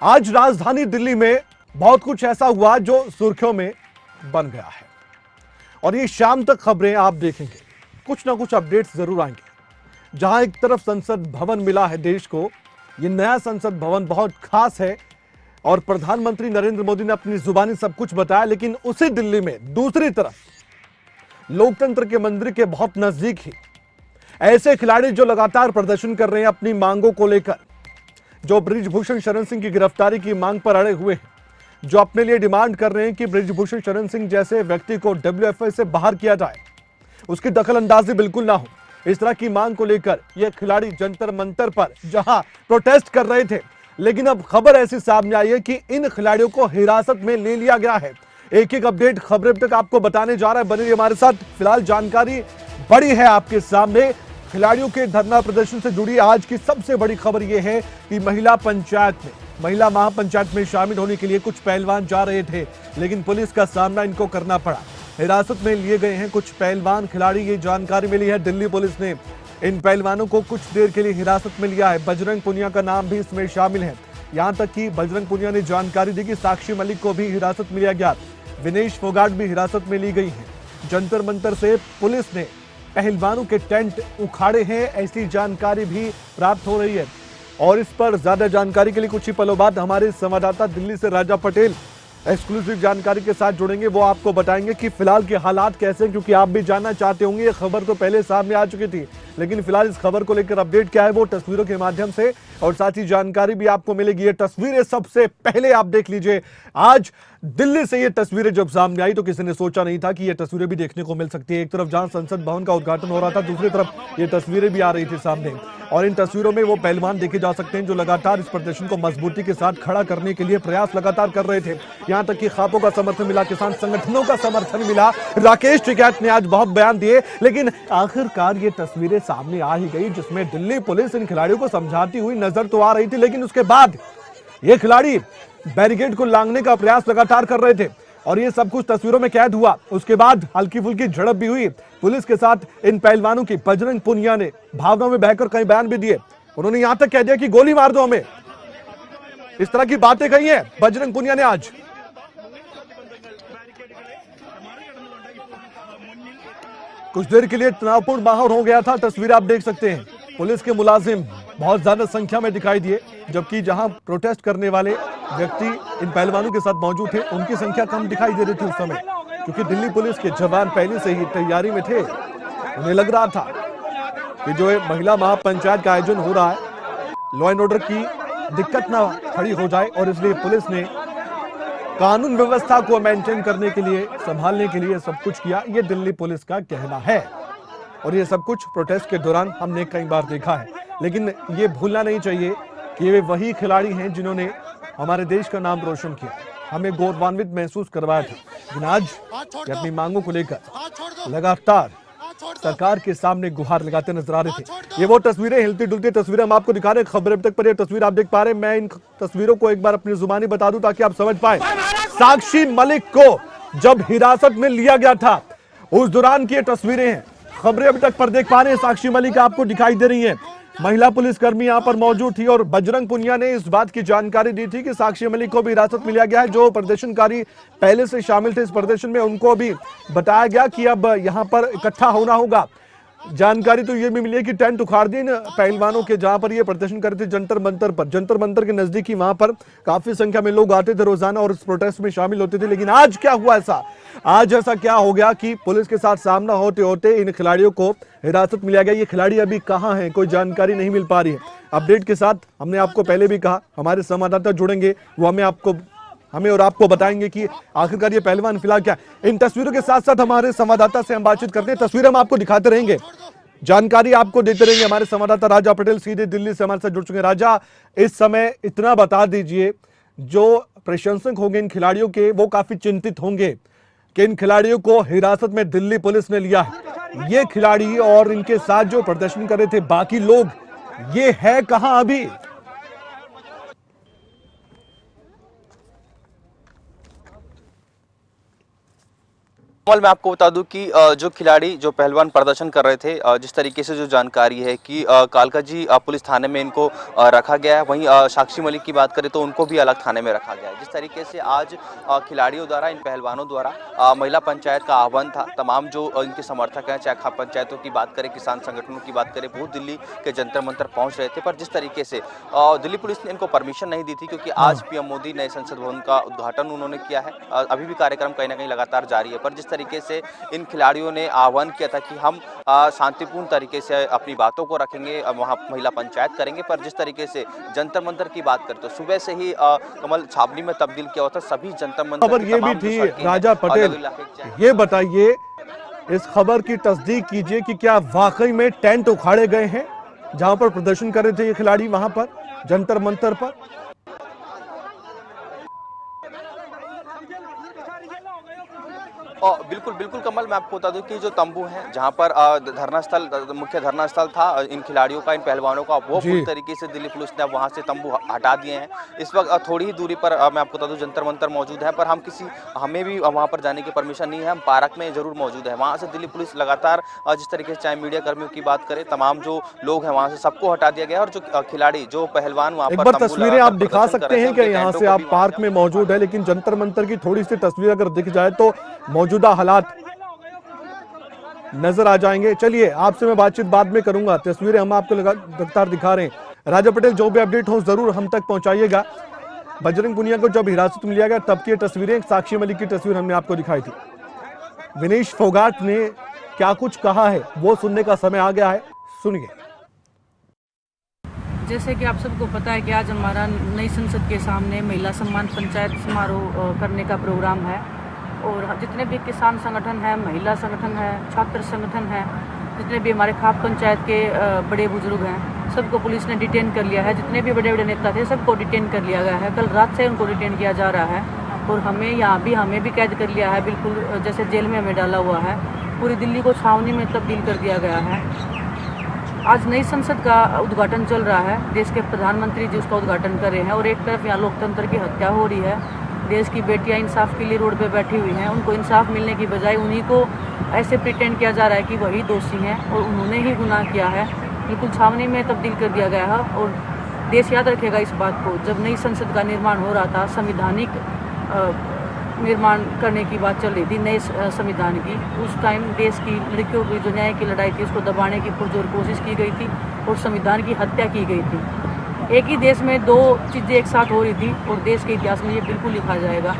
आज राजधानी दिल्ली में बहुत कुछ ऐसा हुआ जो सुर्खियों में बन गया है और ये शाम तक खबरें आप देखेंगे, कुछ ना कुछ अपडेट्स जरूर आएंगे। जहां एक तरफ संसद भवन मिला है देश को, ये नया संसद भवन बहुत खास है और प्रधानमंत्री नरेंद्र मोदी ने अपनी जुबानी सब कुछ बताया, लेकिन उसी दिल्ली में दूसरी तरफ लोकतंत्र के मंदिर के बहुत नजदीक ही ऐसे खिलाड़ी जो लगातार प्रदर्शन कर रहे हैं अपनी मांगों को लेकर, जो बृजभूषण शरण सिंह की गिरफ्तारी की मांग पर अड़े हुए हैं, जो अपने लिए डिमांड कर रहे हैं कि बृजभूषण शरण सिंह जैसे व्यक्ति को डब्ल्यूएफआई से बाहर किया जाए, उसकी दखल अंदाजी बिल्कुल ना हो। इस तरह की मांग को लेकर ये खिलाड़ी जंतर मंतर पर जहां प्रोटेस्ट कर रहे थे, लेकिन अब खबर ऐसी सामने आई है कि इन खिलाड़ियों को हिरासत में ले लिया गया है। एक एक अपडेट खबरें तक आपको बताने जा रहा है, बने हमारे साथ। फिलहाल जानकारी बड़ी है आपके सामने। खिलाड़ियों के धरना प्रदर्शन से जुड़ी आज की सबसे बड़ी खबर यह है कि महिला महापंचायत में शामिल होने के लिए कुछ पहलवान जा रहे थे, लेकिन पुलिस का सामना इनको करना पड़ा। हिरासत में लिए गए हैं कुछ पहलवान खिलाड़ी, ये जानकारी मिली है। दिल्ली पुलिस ने इन पहलवानों को कुछ देर के लिए हिरासत में लिया है। बजरंग पुनिया का नाम भी इसमें शामिल है। यहां तक कि बजरंग पुनिया ने जानकारी दी कि साक्षी मलिक को भी हिरासत में लिया गया। विनेश फोगाट भी हिरासत में ली गई है। जंतर मंतर से पुलिस ने पहलवानों के टेंट उखाड़े हैं, ऐसी जानकारी भी प्राप्त हो रही है। और इस पर ज्यादा जानकारी के लिए कुछ ही पलों बाद हमारे संवाददाता दिल्ली से राजा पटेल एक्सक्लूसिव जानकारी के साथ जुड़ेंगे। वो आपको बताएंगे कि फिलहाल के हालात कैसे हैं, क्योंकि आप भी जानना चाहते होंगे। ये खबर तो पहले सामने आ चुकी थी, लेकिन फिलहाल इस खबर को लेकर अपडेट क्या है वो तस्वीरों के माध्यम से और साथ ही जानकारी भी आपको मिलेगी। ये तस्वीरें सबसे पहले आप देख लीजिए। आज दिल्ली से ये तस्वीरें जब सामने आई तो किसी ने सोचा नहीं था कि ये तस्वीरें भी देखने को मिल सकती है। एक तरफ जहां संसद भवन का उद्घाटन हो रहा था, दूसरी तरफ ये तस्वीरें भी आ रही थी सामने, और इन तस्वीरों में वो पहलवान देखे जा सकते हैं जो लगातार इस प्रदर्शन को मजबूती के साथ खड़ा करने के लिए प्रयास लगातार कर रहे थे। यहां तक कि खापों का समर्थन मिला, किसान संगठनों का समर्थन मिला। राकेश टिकैत ने आज बहुत बयान दिए, लेकिन आखिरकार ये तस्वीरें सामने आ ही गई, जिसमें दिल्ली पुलिस इन खिलाड़ियों को समझाती हुई नजर तो आ रही थी, लेकिन उसके बाद ये खिलाड़ी बैरिकेड को लांघने का प्रयास लगातार कर रहे थे और ये सब कुछ तस्वीरों में कैद हुआ। उसके बाद हल्की फुल्की झड़प भी हुई पुलिस के साथ इन पहलवानों की। बजरंग पुनिया ने भावनाओं में बहकर कई बयान भी दिए। उन्होंने यहां तक कह दिया कि गोली मार दो हमें, इस तरह की बातें कही है बजरंग पुनिया ने आज। कुछ देर के लिए तनावपूर्ण माहौल हो गया था। तस्वीरें आप देख सकते हैं, पुलिस के मुलाजिम बहुत ज्यादा संख्या में दिखाई दिए, जबकि जहां प्रोटेस्ट करने वाले व्यक्ति इन पहलवानों के साथ मौजूद थे उनकी संख्या कम दिखाई दे रही थी उस समय, क्योंकि दिल्ली पुलिस के जवान पहले से ही तैयारी में थे। उन्हें लग रहा था कि जो महिला महापंचायत का आयोजन हो रहा है, लॉ एंड ऑर्डर की दिक्कत ना खड़ी हो जाए, और इसलिए पुलिस ने कानून व्यवस्था को मेंटेन करने के लिए, संभालने के लिए सब कुछ किया। ये दिल्ली पुलिस का कहना है और ये सब कुछ प्रोटेस्ट के दौरान हमने कई बार देखा है। लेकिन ये भूलना नहीं चाहिए कि वे वही खिलाड़ी हैं जिन्होंने हमारे देश का नाम रोशन किया, हमें गौरवान्वित महसूस करवाया था। लेकिन आज अपनी मांगों को लेकर लगातार सरकार के सामने गुहार लगाते नजर आ रहे थे। ये वो तस्वीरें, हिलती डुलती तस्वीरें हम आपको दिखा रहे हैं। खबर अब तक पर ये तस्वीर आप देख पा रहे हैं। मैं इन तस्वीरों को एक बार अपनी जुबानी बता दूं ताकि आप समझ पाए। साक्षी मलिक को जब हिरासत में लिया गया था उस दौरान की ये तस्वीरें हैं। खबरें अभी तक पर देख पा रहे हैं, साक्षी मलिक आपको दिखाई दे रही है। महिला पुलिसकर्मी यहां पर मौजूद थी और बजरंग पुनिया ने इस बात की जानकारी दी थी कि साक्षी मलिक को भी हिरासत में लिया गया है। जो प्रदर्शनकारी पहले से शामिल थे इस प्रदर्शन में, उनको भी बताया गया कि अब यहां पर इकट्ठा होना होगा। जानकारी तो ये भी मिली है कि टेंट उखाड़ दिए पहलवानों के, जहां पर ये प्रदर्शन कर रहे थे जंतर मंतर पर। जंतर मंतर के नजदीक ही वहां पर काफी संख्या में लोग आते थे रोजाना और इस प्रोटेस्ट में शामिल होते थे। लेकिन आज क्या हुआ ऐसा, आज ऐसा क्या हो गया कि पुलिस के साथ सामना होते होते इन खिलाड़ियों को हिरासत में लिया गया। ये खिलाड़ी अभी कहां हैं, कोई जानकारी नहीं मिल पा रही है। अपडेट के साथ हमने आपको पहले भी कहा, हमारे संवाददाता जुड़ेंगे, वो हमें और आपको बताएंगे कि आखिरकार ये पहलवान फिलहाल क्या। इन तस्वीरों के साथ साथ हमारे संवाददाता से हम बातचीत करते हैं, तस्वीरें हम आपको दिखाते रहेंगे, जानकारी आपको देते रहेंगे। हमारे संवाददाता राजा पटेल सीधे दिल्ली से हमारे साथ जुड़ चुके हैं। राजा, इस समय इतना बता दीजिए, जो प्रशंसक होंगे इन खिलाड़ियों के वो काफी चिंतित होंगे कि इन खिलाड़ियों को हिरासत में दिल्ली पुलिस ने लिया है। ये खिलाड़ी और इनके साथ जो प्रदर्शन कर रहे थे बाकी लोग, ये है कहां अभी? कमल, मैं आपको बता दूं कि जो खिलाड़ी जो पहलवान प्रदर्शन कर रहे थे, जिस तरीके से जो जानकारी है कि कालका जी पुलिस थाने में इनको रखा गया है, वहीं साक्षी मलिक की बात करें तो उनको भी अलग थाने में रखा गया है। जिस तरीके से आज खिलाड़ियों द्वारा, इन पहलवानों द्वारा महिला पंचायत का आह्वान था, तमाम जो इनके समर्थक हैं, चाहे खाप पंचायतों की बात करें, किसान संगठनों की बात करें, वो दिल्ली के जंतर मंतर पहुंच रहे थे। पर जिस तरीके से दिल्ली पुलिस ने इनको परमिशन नहीं दी थी, क्योंकि आज पीएम मोदी नए संसद भवन का उद्घाटन उन्होंने किया है। अभी भी कार्यक्रम कहीं ना कहीं लगातार जारी है। पर जिस तरीके से इन खिलाड़ियों ने आह्वान किया था कि हम शांतिपूर्ण तरीके से अपनी बातों को रखेंगे, वहां महिला पंचायत करेंगे। पर जिस तरीके से जंतर मंतर की बात करें तो सुबह से ही कमल छावनी में तब्दील किया हुआ था। सभी जंतर मंतर खबर ये भी थी राजा पटेल, ये बताइए, इस खबर की तस्दीक कीजिए कि क्या वाकई में टेंट उखाड़े गए हैं जहां पर प्रदर्शन कर रहे थे ये खिलाड़ी, वहां पर जंतर मंतर पर? बिल्कुल बिल्कुल कमल, मैं आपको बता दूं कि जो तंबू हैं, जहां पर धरना स्थल, मुख्य धरना स्थल था इन खिलाड़ियों का, इन पहलवानों का, वो पूरी तरीके से दिल्ली पुलिस ने वहां से तंबू हटा दिए हैं। इस वक्त थोड़ी ही दूरी पर मैं आपको बता दूं जंतर मंतर मौजूद है, पर हमें भी वहां पर जाने की परमिशन नहीं है। हम पार्क में जरूर मौजूद है। वहां से दिल्ली पुलिस लगातार जिस तरीके से, चाहे मीडिया कर्मियों की बात करें, तमाम जो लोग हैं वहां से सबको हटा दिया गया। और जो खिलाड़ी, जो पहलवान वहां एक पर बार तस्वीरें आप दिखा सकते हैं क्या? यहाँ से आप पार्क में मौजूद है, लेकिन जंतर मंतर की थोड़ी सी तस्वीर अगर दिख जाए तो मौजूदा हालात नजर आ जाएंगे। चलिए, आपसे मैं बातचीत बाद में करूंगा। तस्वीरें हम आपको लगातार दिखा रहे हैं। राजा पटेल, जो भी अपडेट हो जरूर हम तक पहुंचाइएगा। बजरंग पुनिया को जब हिरासत में लिया गया तब की तस्वीरें, साक्षी मलिक की तस्वीर हमने आपको दिखाई थी। विनेश फोगाट ने क्या कुछ कहा है वो सुनने का समय आ गया है, सुनिए। जैसे कि आप सबको पता है कि आज हमारा नई संसद के सामने महिला सम्मान पंचायत समारोह करने का प्रोग्राम है। और जितने भी किसान संगठन है, महिला संगठन है, छात्र संगठन है, जितने भी हमारे खाप पंचायत के बड़े बुजुर्ग हैं, सबको पुलिस ने डिटेन कर लिया है। जितने भी बड़े बड़े नेता थे सबको डिटेन कर लिया गया है। कल रात से उनको डिटेन किया जा रहा है। और हमें भी कैद कर लिया है, बिल्कुल जैसे जेल में हमें डाला हुआ है। पूरी दिल्ली को छावनी में तब्दील कर दिया गया है। आज नई संसद का उद्घाटन चल रहा है। देश के प्रधानमंत्री जी उसका उद्घाटन कर रहे हैं और एक तरफ यहाँ लोकतंत्र की हत्या हो रही है। देश की बेटियां इंसाफ के लिए रोड पे बैठी हुई हैं। उनको इंसाफ मिलने की बजाय उन्हीं को ऐसे प्रिटेंड किया जा रहा है कि वही दोषी हैं और उन्होंने ही गुनाह किया है। बिल्कुल छावनी में तब्दील कर दिया गया है। और देश याद रखेगा इस बात को, जब नई संसद का निर्माण हो रहा था, संविधानिक निर्माण करने की बात चल रही थी, नए संविधान की, उस टाइम देश की लड़कियों की जो न्याय की लड़ाई थी उसको दबाने की पुरजोर कोशिश की गई थी और संविधान की हत्या की गई थी। एक ही देश में दो चीज़ें एक साथ हो रही थी और देश के इतिहास में ये बिल्कुल लिखा जाएगा।